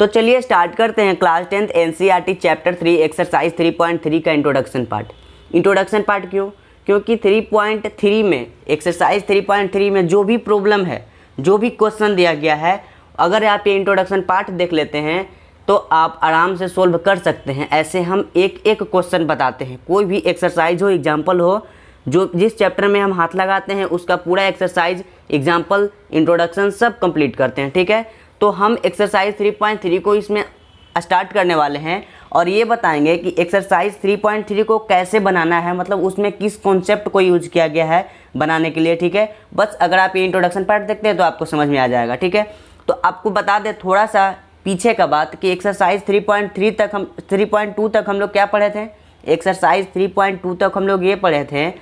तो चलिए स्टार्ट करते हैं class 10th NCERT chapter 3 exercise 3.3 का इंट्रोडक्शन पार्ट। इंट्रोडक्शन पार्ट क्योंकि 3.3 में एक्सरसाइज 3.3 में जो भी प्रॉब्लम है, जो भी क्वेश्चन दिया गया है, अगर आप ये इंट्रोडक्शन पार्ट देख लेते हैं तो आप आराम से सोल्व कर सकते हैं। ऐसे हम एक एक क्वेश्चन बताते हैं, कोई भी एक्सरसाइज हो, एग्जाम्पल हो, जो जिस चैप्टर में हम हाथ लगाते हैं उसका पूरा एक्सरसाइज, एग्जाम्पल, इंट्रोडक्शन सब कंप्लीट करते हैं। ठीक है, तो हम एक्सरसाइज 3.3 को इसमें स्टार्ट करने वाले हैं और ये बताएंगे कि एक्सरसाइज 3.3 को कैसे बनाना है, मतलब उसमें किस कॉन्सेप्ट को यूज किया गया है बनाने के लिए। ठीक है, बस अगर आप ये इंट्रोडक्शन पार्ट देखते हैं तो आपको समझ में आ जाएगा। ठीक है, तो आपको बता दें थोड़ा सा पीछे का बात कि एक्सरसाइज 3.3 तक हम 3.2 तक हम लोग क्या पढ़े थे। एक्सरसाइज 3.2 तक हम लोग ये पढ़े थे,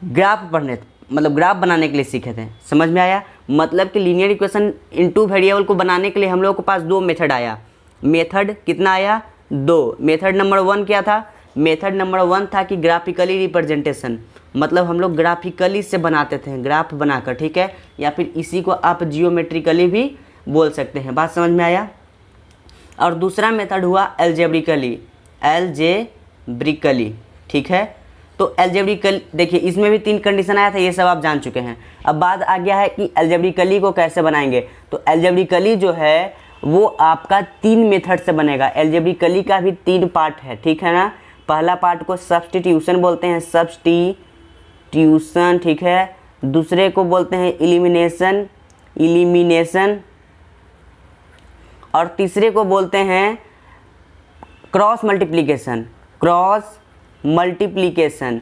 ग्राफ पढ़ने, मतलब ग्राफ बनाने के लिए सीखे थे। समझ में आया, मतलब कि लीनियर इक्वेशन इनटू वेरिएबल को बनाने के लिए हम लोगों के पास दो मेथड आया। मेथड कितना आया? दो। मेथड नंबर 1 क्या था? मेथड नंबर 1 था कि ग्राफिकली रिप्रेजेंटेशन, मतलब हम लोग ग्राफिकली से बनाते थे, ग्राफ बनाकर। ठीक है, या फिर इसी को आप जियोमेट्रिकली भी बोल सकते हैं। बात समझ में आया। और दूसरा मेथड हुआ एल्जेब्रिकली। ठीक है, तो एल्जेब्रिकली देखिए इसमें भी 3 कंडीशन आया था, ये सब आप जान चुके हैं। अब बात आ गया है कि एल्जेब्रिकली को कैसे बनाएंगे। तो एल्जेब्रिकली जो है वो आपका 3 मेथड से बनेगा। एल्जेब्रिकली का भी 3 पार्ट है, ठीक है ना। पहला पार्ट को सब्स्टिट्यूशन बोलते हैं, सब्स्टिट्यूशन। ठीक है, दूसरे को बोलते हैं इलिमिनेशन, और तीसरे को बोलते हैं क्रॉस मल्टीप्लिकेशन।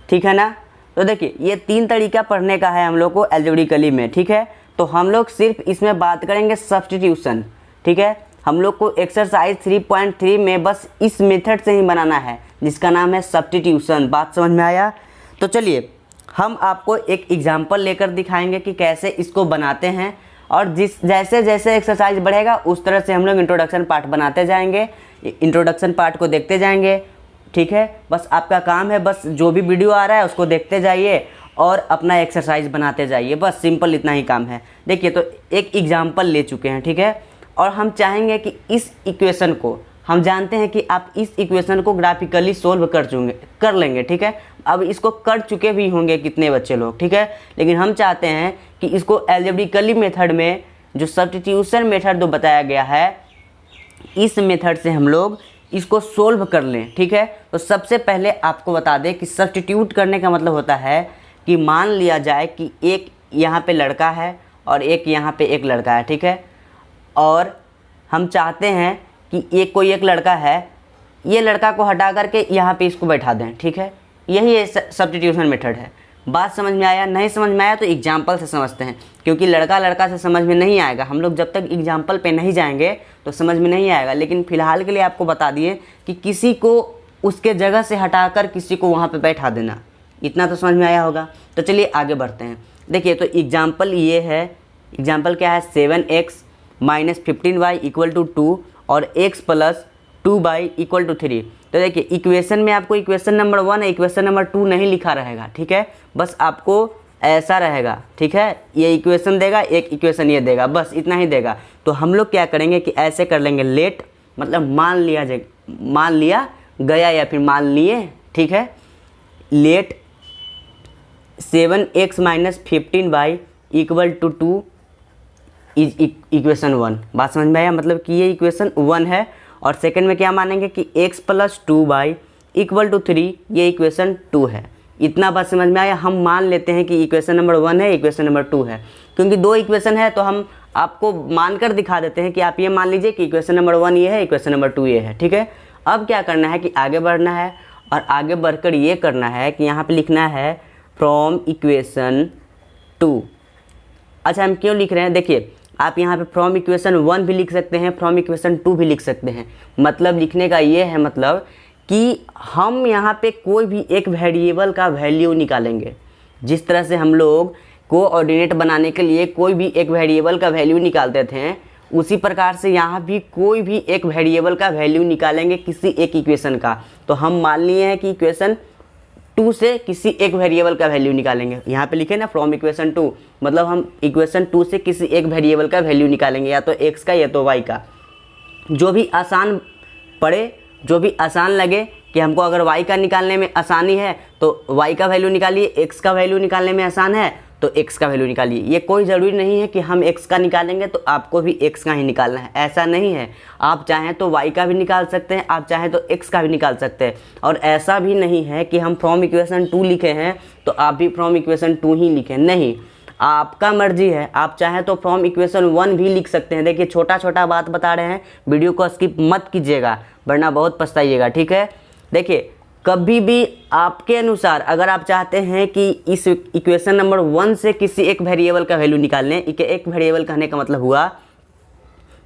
ठीक है ना। तो देखिए ये 3 तरीका पढ़ने का है हम लोग को एल्जेब्रिकली में। ठीक है, तो हम लोग सिर्फ इसमें बात करेंगे सब्स्टिट्यूशन। ठीक है, हम लोग को एक्सरसाइज 3.3 में बस इस मेथड से ही बनाना है जिसका नाम है सब्स्टिट्यूशन। बात समझ में आया। तो चलिए हम आपको एक एग्जांपल लेकर दिखाएंगे कि कैसे इसको बनाते हैं, और जैसे जैसे एक्सरसाइज बढ़ेगा उस तरह से हम लोग इंट्रोडक्शन पार्ट बनाते जाएंगे, इंट्रोडक्शन पार्ट को देखते जाएंगे। ठीक है, बस आपका काम है, बस जो भी वीडियो आ रहा है उसको देखते जाइए और अपना एक्सरसाइज बनाते जाइए, बस सिंपल इतना ही काम है। देखिए तो एक एग्जांपल ले चुके हैं। ठीक है, और हम चाहेंगे कि इस इक्वेशन को, हम जानते हैं कि आप इस इक्वेशन को ग्राफिकली सोल्व कर लेंगे। ठीक है, अब इसको कर चुके भी होंगे कितने बच्चे लोग। ठीक है, लेकिन हम चाहते हैं कि इसको एल्जेब्रिकली मेथड में, जो सब्स्टिट्यूशन मेथड जो बताया गया है, इस मेथड से हम लोग इसको सोल्व कर लें। ठीक है, तो सबसे पहले आपको बता दें कि सब्स्टिट्यूट करने का मतलब होता है कि मान लिया जाए कि एक यहाँ पे लड़का है और एक यहाँ पे एक लड़का है। ठीक है, और हम चाहते हैं कि कोई एक लड़का है, ये लड़का को हटा करके यहाँ पे इसको बैठा दें। ठीक है, यही सब्स्टिट्यूशन मेथड है। बात समझ में आया? नहीं समझ में आया तो एग्जाम्पल से समझते हैं, क्योंकि लड़का लड़का से समझ में नहीं आएगा। हम लोग जब तक एग्जाम्पल पे नहीं जाएंगे तो समझ में नहीं आएगा। लेकिन फ़िलहाल के लिए आपको बता दिए कि किसी को उसके जगह से हटाकर किसी को वहाँ पे बैठा देना, इतना तो समझ में आया होगा। तो चलिए आगे बढ़ते हैं। देखिए तो एग्जाम्पल ये है, एग्जाम्पल क्या है? 7x - 15y = 2 और x + 2y = 3। तो देखिए इक्वेशन में आपको इक्वेशन नंबर 1 है, इक्वेशन नंबर 2 नहीं लिखा रहेगा। ठीक है, बस आपको ऐसा रहेगा। ठीक है, ये इक्वेशन देगा, एक इक्वेशन ये देगा, बस इतना ही देगा। तो हम लोग क्या करेंगे कि ऐसे कर लेंगे, लेट, मतलब मान लिया गया या फिर मान लिए। ठीक है, late 7x - 15y = 2 is equation 1। बात समझ में आया, मतलब कि ये इक्वेशन 1 है। और सेकंड में क्या मानेंगे कि x + 2y = 3, ये इक्वेशन 2 है। इतना बात समझ में आया। हम मान लेते हैं कि इक्वेशन नंबर 1 है, इक्वेशन नंबर 2 है, क्योंकि 2 इक्वेशन है तो हम आपको मानकर दिखा देते हैं कि आप ये मान लीजिए कि इक्वेशन नंबर 1 ये है, इक्वेशन नंबर 2 ये है। ठीक है, अब क्या करना है कि आगे बढ़ना है, और आगे बढ़कर ये करना है कि यहाँ पे लिखना है फ्रॉम इक्वेशन 2। अच्छा, हम क्यों लिख रहे हैं? देखिए आप यहाँ पे फ्रॉम इक्वेशन 1 भी लिख सकते हैं, फ्रॉम इक्वेशन 2 भी लिख सकते हैं। मतलब लिखने का ये है मतलब कि हम यहाँ पे कोई भी एक वेरिएबल का वैल्यू निकालेंगे। जिस तरह से हम लोग कोऑर्डिनेट बनाने के लिए कोई भी एक वेरिएबल का वैल्यू निकालते थे, उसी प्रकार से यहाँ भी कोई भी एक वेरिएबल का वैल्यू निकालेंगे किसी एक इक्वेशन का। तो हम मान लिए हैं कि इक्वेशन 2 से किसी एक वेरिएबल का वैल्यू निकालेंगे। यहाँ पे लिखे ना फ्रॉम इक्वेशन 2, मतलब हम इक्वेशन 2 से किसी एक वेरिएबल का वैल्यू निकालेंगे, या तो x का या तो y का। जो भी आसान पड़े, जो भी आसान लगे कि हमको अगर y का निकालने में आसानी है तो y का वैल्यू निकालिए, x का वैल्यू निकालने में आसान है तो x का वैल्यू निकालिए। ये कोई ज़रूरी नहीं है कि हम x का निकालेंगे तो आपको भी x का ही निकालना है, ऐसा नहीं है। आप चाहें तो y का भी निकाल सकते हैं, आप चाहें तो x का भी निकाल सकते हैं। और ऐसा भी नहीं है कि हम फ्रॉम इक्वेशन 2 लिखे हैं तो आप भी फ्रॉम इक्वेशन 2 ही लिखें, नहीं, आपका मर्जी है। आप चाहें तो फ्रॉम इक्वेशन 1 भी लिख सकते हैं। देखिए छोटा छोटा बात बता रहे हैं, वीडियो को स्किप मत कीजिएगा वरना बहुत पछताइएगा, ठीक है। देखिए कभी भी आपके अनुसार अगर आप चाहते हैं कि इस इक्वेशन नंबर 1 से किसी एक वेरिएबल का वैल्यू निकाल लें, एक वेरिएबल कहने का मतलब हुआ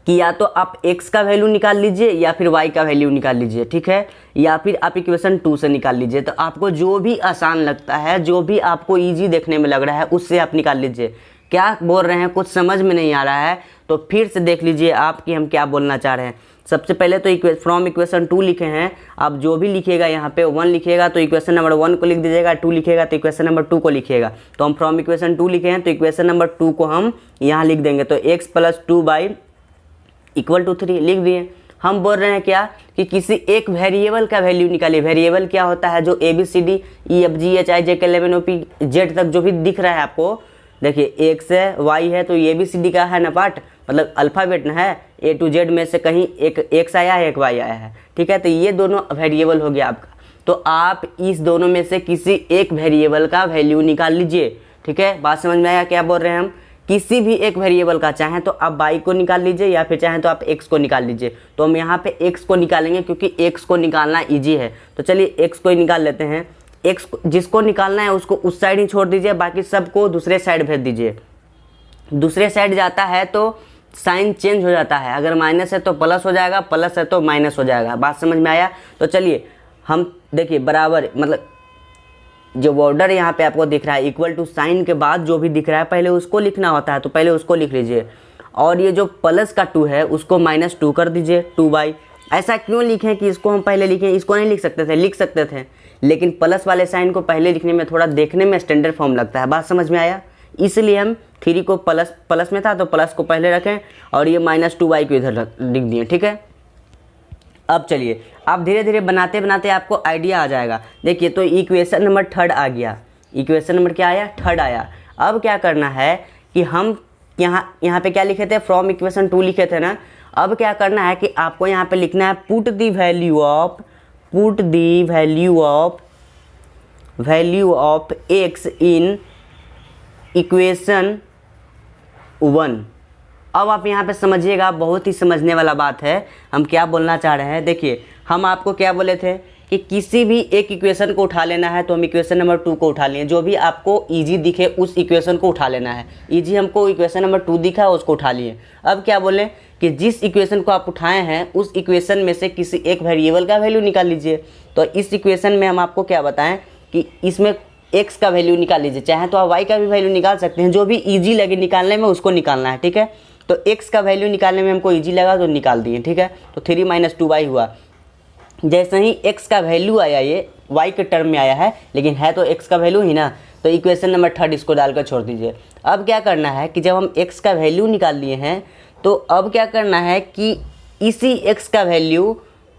कि या तो आप x का वैल्यू निकाल लीजिए या फिर y का वैल्यू निकाल लीजिए, ठीक है, या फिर आप इक्वेशन 2 से निकाल लीजिए। तो आपको जो भी आसान लगता है, जो भी आपको इजी देखने में लग रहा है उससे आप निकाल लीजिए। क्या बोल रहे हैं कुछ समझ में नहीं आ रहा है तो फिर से देख लीजिए आप कि हम क्या बोलना चाह रहे हैं। सबसे पहले तो फ्रॉम इक्वेशन 2 लिखे हैं, आप जो भी लिखिएगा यहाँ पे 1 लिखिएगा तो इक्वेशन नंबर 1 को लिख दीजिएगा, 2 लिखिएगा तो इक्वेशन नंबर 2 को लिखिएगा। तो हम फ्रॉम इक्वेशन 2 लिखे हैं तो इक्वेशन नंबर 2 को हम यहाँ लिख देंगे। तो x + 2y = 3 लिख दिए। हम बोल रहे हैं क्या कि किसी एक वेरिएबल का वैल्यू निकालिए। वेरिएबल क्या होता है? जो ABCD EFGHIJ KLMNOP Z तक जो भी दिख रहा है आपको, देखिए x है y है तो ABCD का है ना पार्ट, मतलब अल्फ़ाबेट ना है, A to Z में से कहीं एक x आया है एक y आया है, ठीक है। तो ये दोनों वेरिएबल हो गया आपका। तो आप इस दोनों में से किसी एक वेरिएबल का वैल्यू निकाल लीजिए, ठीक है। बात समझ में आया क्या बोल रहे हैं हम? किसी भी एक वेरिएबल का, चाहे तो आप y को निकाल लीजिए या फिर चाहे तो आप x को निकाल लीजिए। तो हम यहाँ पे x को निकालेंगे क्योंकि x को निकालना ईजी है। तो चलिए x को ही निकाल लेते हैं। x जिसको निकालना है उसको उस साइड ही छोड़ दीजिए, बाकी सबको दूसरे साइड भेज दीजिए। दूसरे साइड जाता है तो साइन चेंज हो जाता है, अगर माइनस है तो प्लस हो जाएगा, प्लस है तो माइनस हो जाएगा। बात समझ में आया? तो चलिए हम देखिए बराबर, मतलब जो बॉर्डर यहाँ पे आपको दिख रहा है इक्वल टू साइन के बाद जो भी दिख रहा है पहले उसको लिखना होता है, तो पहले उसको लिख लीजिए। और ये जो प्लस का 2 है उसको -2 कर दीजिए, 2y। ऐसा क्यों लिखें कि इसको हम पहले लिखें? इसको नहीं लिख सकते थे, लिख सकते थे, लेकिन प्लस वाले साइन को पहले लिखने में थोड़ा देखने में स्टैंडर्ड फॉर्म लगता है। बात समझ में आया? इसलिए हम 3 को प्लस में था तो प्लस को पहले रखें और ये -2y को इधर लिख दिए, ठीक है। अब चलिए आप धीरे धीरे बनाते बनाते आपको आइडिया आ जाएगा। देखिए तो इक्वेशन नंबर 3 आ गया, इक्वेशन नंबर क्या आया? 3 आया। अब क्या करना है कि हम यहाँ पे क्या लिखे थे? फ्रॉम इक्वेशन 2 लिखे थे ना। अब क्या करना है कि आपको यहाँ पे लिखना है put the value of x in equation 1। अब आप यहाँ पे समझिएगा, बहुत ही समझने वाला बात है। हम क्या बोलना चाह रहे हैं? देखिए हम आपको क्या बोले थे कि किसी भी एक इक्वेशन को उठा लेना है, तो हम इक्वेशन नंबर 2 को उठा लिए। जो भी आपको इजी दिखे उस इक्वेशन को उठा लेना है। इजी हमको इक्वेशन नंबर 2 दिखा है उसको उठा लिए। अब क्या बोले कि जिस इक्वेशन को आप उठाए हैं उस इक्वेशन में से किसी एक वेरिएबल का वैल्यू निकाल लीजिए। तो इस इक्वेशन में हम आपको क्या बताएं कि इसमें x का वैल्यू निकाल लीजिए, चाहे तो आप y का भी वैल्यू निकाल सकते हैं, जो भी ईजी लगे निकालने में उसको निकालना है, ठीक है। तो x का वैल्यू निकालने में हमको ईजी लगा तो निकाल दिए, ठीक है। तो 3 - 2y हुआ। जैसे ही x का वैल्यू आया, ये y के टर्म में आया है लेकिन है तो x का वैल्यू ही ना, तो इक्वेशन नंबर 3 इसको डालकर छोड़ दीजिए। अब क्या करना है कि जब हम x का वैल्यू निकाल लिए हैं तो अब क्या करना है कि इसी x का वैल्यू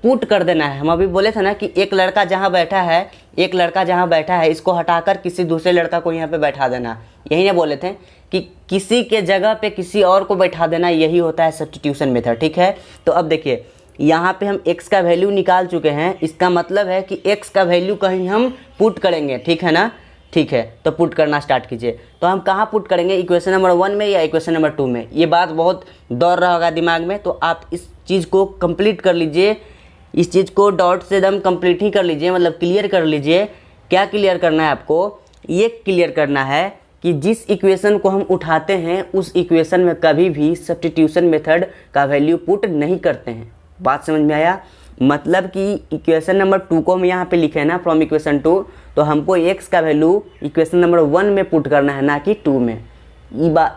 पुट कर देना है। हम अभी बोले थे ना कि एक लड़का जहाँ बैठा है इसको हटाकर किसी दूसरे लड़का को यहाँ पे बैठा देना। यही ना बोले थे कि किसी के जगह पे किसी और को बैठा देना, यही होता है सब्स्टिट्यूशन मेथड, ठीक है। तो अब देखिए यहाँ पे हम x का वैल्यू निकाल चुके हैं, इसका मतलब है कि x का वैल्यू कहीं हम पुट करेंगे, ठीक है ना। ठीक है, तो पुट करना स्टार्ट कीजिए। तो हम कहाँ पुट करेंगे? इक्वेशन नंबर 1 में या इक्वेशन नंबर 2 में? ये बात बहुत दौड़ रहा होगा दिमाग में, तो आप इस चीज़ को कंप्लीट कर लीजिए। इस चीज़ को डॉट से एकदम कंप्लीट ही कर लीजिए, मतलब क्लियर कर लीजिए। क्या क्लियर करना है आपको? ये क्लियर करना है कि जिस इक्वेशन को हम उठाते हैं उस इक्वेशन में कभी भी सब्स्टिट्यूशन मेथड का वैल्यू पुट नहीं करते हैं। बात समझ में आया? मतलब कि इक्वेशन नंबर 2 को हम यहाँ पे लिखे हैं ना फ्रॉम इक्वेशन 2, तो हमको x का वैल्यू इक्वेशन नंबर 1 में पुट करना है, ना कि 2 में।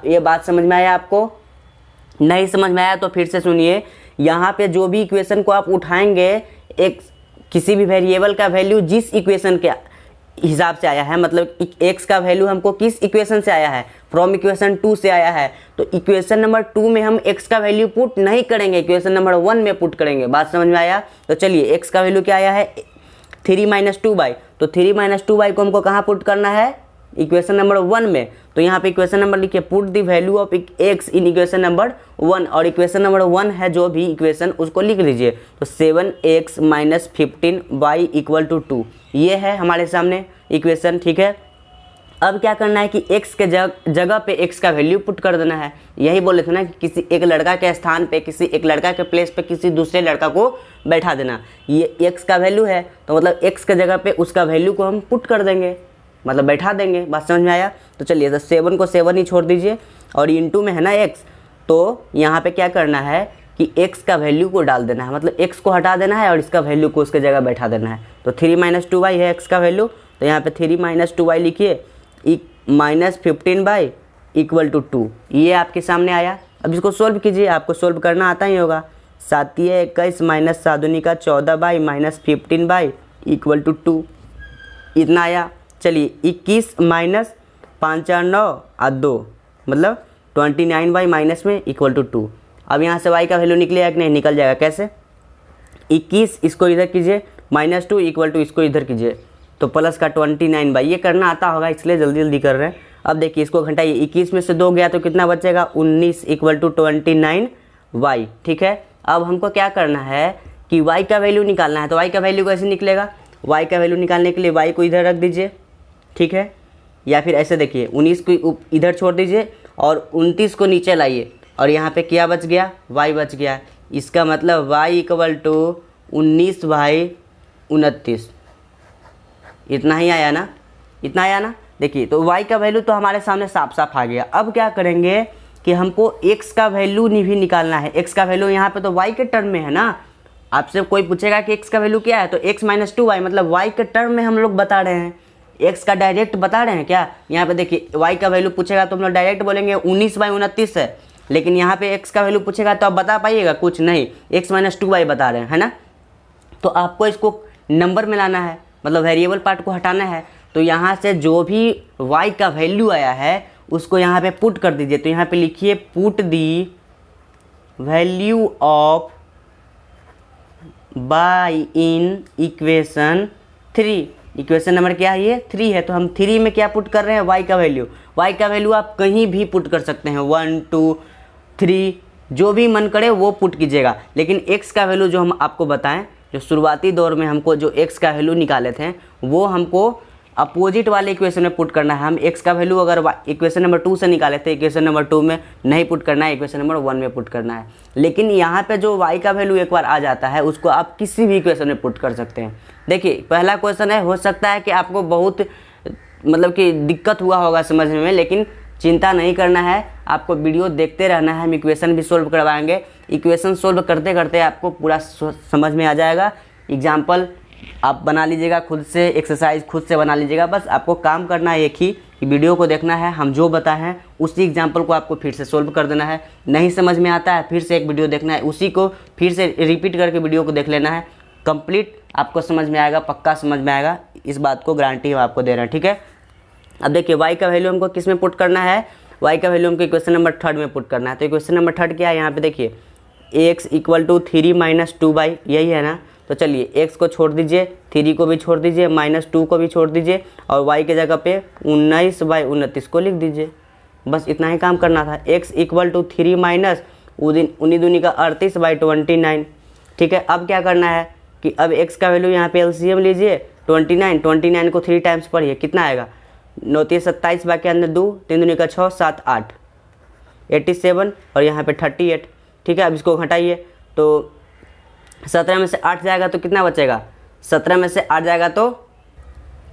ये बात समझ में आया आपको? नहीं समझ में आया तो फिर से सुनिए। यहाँ पे जो भी इक्वेशन को आप उठाएंगे, एक किसी भी वेरिएबल का वैल्यू जिस इक्वेशन के हिसाब से आया है, मतलब x का वैल्यू हमको किस इक्वेशन से आया है, फ्रॉम इक्वेशन 2 से आया है। तो इक्वेशन नंबर 2 में हम x का वैल्यू पुट नहीं करेंगे, इक्वेशन नंबर 1 में पुट करेंगे। बात समझ में आया? तो चलिए x का वैल्यू क्या आया है 3 - 2y, तो 3 - 2y को हमको कहाँ पुट करना है, इक्वेशन नंबर 1 में। तो यहाँ पे इक्वेशन नंबर लिखिए, put the value of x in equation number 1, और इक्वेशन नंबर 1 है जो भी इक्वेशन उसको लिख लीजिए। तो 7x - 15y = 2, ये है हमारे सामने इक्वेशन, ठीक है। अब क्या करना है कि x के जगह पे x का वैल्यू पुट कर देना है। यही बोले थे ना कि किसी एक लड़का के स्थान पे, किसी एक लड़का के प्लेस पे किसी दूसरे लड़का को बैठा देना। ये x का वैल्यू है, तो मतलब x के जगह पे उसका वैल्यू को हम पुट कर देंगे, मतलब बैठा देंगे। बात समझ में आया? तो चलिए, तो 7 को 7 ही छोड़ दीजिए, और इंटू में है ना x, तो यहाँ पे क्या करना है कि x का वैल्यू को डाल देना है, मतलब x को हटा देना है और इसका वैल्यू को उसके जगह बैठा देना है। तो 3 - 2y है x का वैल्यू, तो यहाँ पे 3 - 2y लिखिए, -15y = 2, ये आपके सामने आया। अब इसको सोल्व कीजिए, आपको सोल्व करना आता ही होगा। 7 × 21 - 7 × 14y - 15y = 2, इतना आया। चलिए 21 - 5 × 4 = 9 और 2, मतलब 29y माइनस में = 2। अब यहाँ से y का वैल्यू निकलेगा कि नहीं? निकल जाएगा। कैसे? 21 इसको इधर कीजिए, -2 = इसको इधर कीजिए, तो प्लस का 29y, ये करना आता होगा इसलिए जल्दी जल्दी कर रहे हैं। अब देखिए इसको घटाइए, 21 में से 2 गया तो कितना बचेगा, 19 = 29y, ठीक है। अब हमको क्या करना है कि y का वैल्यू निकालना है। तो y का वैल्यू कैसे निकलेगा? y का वैल्यू निकालने के लिए y को इधर रख दीजिए, ठीक है, या फिर ऐसे देखिए 19 को इधर छोड़ दीजिए और 29 को नीचे लाइए, और यहाँ पे क्या बच गया, y बच गया। इसका मतलब y = 19/29, इतना ही आया ना, इतना आया ना। देखिए तो y का वैल्यू तो हमारे सामने साफ साफ आ गया। अब क्या करेंगे कि हमको x का वैल्यू भी निकालना है। x का वैल्यू यहाँ पे तो y के टर्म में है ना। आपसे कोई पूछेगा कि x का वैल्यू क्या है, तो x - 2y, मतलब y के टर्म में हम लोग बता रहे हैं, x का डायरेक्ट बता रहे हैं क्या। यहाँ पे देखिए y का वैल्यू पूछेगा तो हम लोग डायरेक्ट बोलेंगे 19/29 है, लेकिन यहाँ पे x का वैल्यू पूछेगा तो आप बता पाइएगा कुछ नहीं, x - 2y बता रहे हैं, है ना। तो आपको इसको नंबर में लाना है, मतलब वेरिएबल पार्ट को हटाना है। तो यहाँ से जो भी y का वैल्यू आया है उसको यहाँ पे पुट कर दीजिए। तो यहाँ पे लिखिए, put the value of y in equation 3। Equation number क्या है, ये 3 है। तो हम 3 में क्या पुट कर रहे हैं, y का वैल्यू। y का वैल्यू आप कहीं भी पुट कर सकते हैं, 1 2 3, जो भी मन करे वो पुट कीजिएगा। लेकिन x का वैल्यू जो हम आपको बताएं, जो शुरुआती दौर में हमको जो x का वैल्यू निकाले थे, वो हमको अपोजिट वाले इक्वेशन में पुट करना है। हम x का वैल्यू अगर इक्वेशन नंबर 2 से निकाले थे, इक्वेशन नंबर 2 में नहीं पुट करना है, इक्वेशन नंबर 1 में पुट करना है। लेकिन यहाँ पे जो y का वैल्यू एक बार आ जाता है उसको आप किसी भी इक्वेशन में पुट कर सकते हैं। देखिए पहला क्वेश्चन है, हो सकता है कि आपको बहुत मतलब कि दिक्कत हुआ होगा समझने में, लेकिन चिंता नहीं करना है, आपको वीडियो देखते रहना है। हम इक्वेशन भी सोल्व करवाएंगे, इक्वेशन सोल्व करते करते आपको पूरा समझ में आ जाएगा। एग्जाम्पल आप बना लीजिएगा खुद से, एक्सरसाइज खुद से बना लीजिएगा। बस आपको काम करना है एक ही, कि वीडियो को देखना है, हम जो बताए हैं उसी एग्जाम्पल को आपको फिर से सोल्व कर देना है। नहीं समझ में आता है फिर से एक वीडियो देखना है, उसी को फिर से रिपीट करके वीडियो को देख लेना है। कंप्लीट आपको समझ में आएगा, पक्का समझ में आएगा, इस बात को गारंटी हम आपको दे रहे हैं, ठीक है। अब देखिए y का वैल्यू हमको किस में पुट करना है, y का वैल्यू हमको इक्वेशन नंबर 3 में पुट करना है। तो इक्वेशन नंबर 3 क्या है, यहाँ पे देखिए x = 3 - 2y, यही है ना। तो चलिए x को छोड़ दीजिए, 3 को भी छोड़ दीजिए, -2 को भी छोड़ दीजिए, और y के जगह पे 19/29 को लिख दीजिए। बस इतना ही काम करना था। x = 3 - 38/29, ठीक है। अब क्या करना है कि अब x का वैल्यू यहाँ पे एलसीएम लीजिए, 29 को 3 टाइम्स पढ़िए, कितना आएगा, 9 × 27 बाकी अंदर 2, 3 × 6 7 8 87, और यहाँ पे 38, ठीक है। अब इसको घटाइए, तो 17 में से 8 जाएगा तो कितना बचेगा, 17 में से 8 जाएगा तो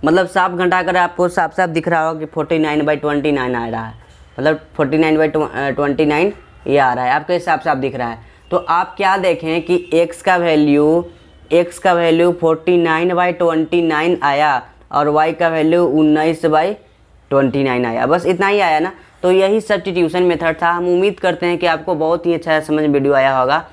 मतलब साफ घटा कर आपको साफ साफ दिख रहा होगा कि 49/29 आ रहा है, मतलब 49/29 ये आ रहा है, आपके हिसाब से आप दिख रहा है। तो आप क्या देखें कि x का वैल्यू 49/29 आया और y का वैल्यू 19/29 आया, बस इतना ही आया ना। तो यही सब्स्टिट्यूशन मेथड था। हम उम्मीद करते हैं कि आपको बहुत ही अच्छा समझ वीडियो आया होगा।